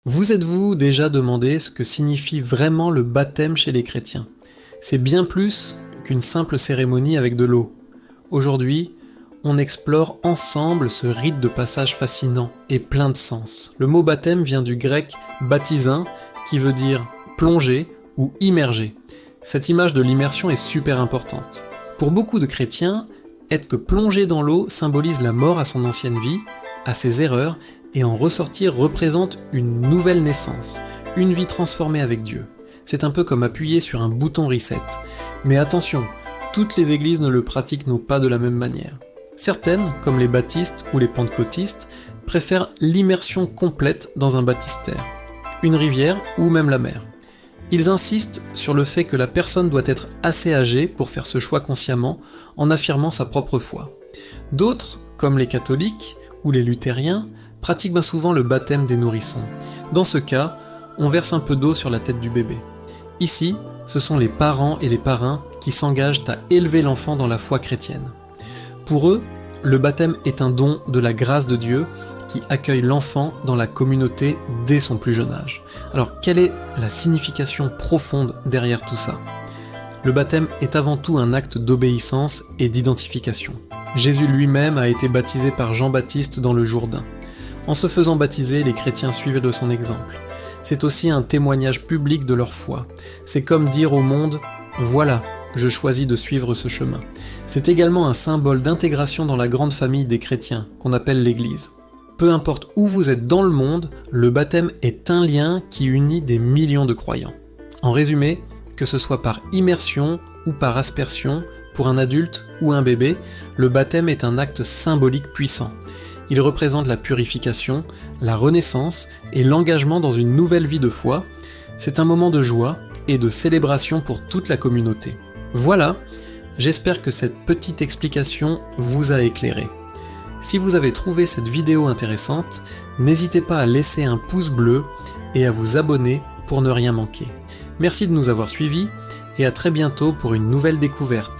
Vous êtes-vous déjà demandé ce que signifie vraiment le baptême chez les chrétiens? C'est bien plus qu'une simple cérémonie avec de l'eau. Aujourd'hui, on explore ensemble ce rite de passage fascinant et plein de sens. Le mot baptême vient du grec baptizein, qui veut dire plonger ou immerger. Cette image de l'immersion est super importante. Pour beaucoup de chrétiens, être que plongé dans l'eau symbolise la mort à son ancienne vie, à ses erreurs, et en ressortir représente une nouvelle naissance, une vie transformée avec Dieu. C'est un peu comme appuyer sur un bouton reset. Mais attention, toutes les églises ne le pratiquent pas de la même manière. Certaines, comme les baptistes ou les pentecôtistes, préfèrent l'immersion complète dans un baptistère, une rivière ou même la mer. Ils insistent sur le fait que la personne doit être assez âgée pour faire ce choix consciemment en affirmant sa propre foi. D'autres, comme les catholiques ou les luthériens, pratiquent bien souvent le baptême des nourrissons. Dans ce cas, on verse un peu d'eau sur la tête du bébé. Ici, ce sont les parents et les parrains qui s'engagent à élever l'enfant dans la foi chrétienne. Pour eux, le baptême est un don de la grâce de Dieu qui accueille l'enfant dans la communauté dès son plus jeune âge. Alors, quelle est la signification profonde derrière tout ça? Le baptême est avant tout un acte d'obéissance et d'identification. Jésus lui-même a été baptisé par Jean-Baptiste dans le Jourdain. En se faisant baptiser, les chrétiens suivent de son exemple. C'est aussi un témoignage public de leur foi. C'est comme dire au monde « Voilà, je choisis de suivre ce chemin ». C'est également un symbole d'intégration dans la grande famille des chrétiens, qu'on appelle l'Église. Peu importe où vous êtes dans le monde, le baptême est un lien qui unit des millions de croyants. En résumé, que ce soit par immersion ou par aspersion, pour un adulte ou un bébé, le baptême est un acte symbolique puissant. Il représente la purification, la renaissance et l'engagement dans une nouvelle vie de foi. C'est un moment de joie et de célébration pour toute la communauté. Voilà, j'espère que cette petite explication vous a éclairé. Si vous avez trouvé cette vidéo intéressante, n'hésitez pas à laisser un pouce bleu et à vous abonner pour ne rien manquer. Merci de nous avoir suivis et à très bientôt pour une nouvelle découverte.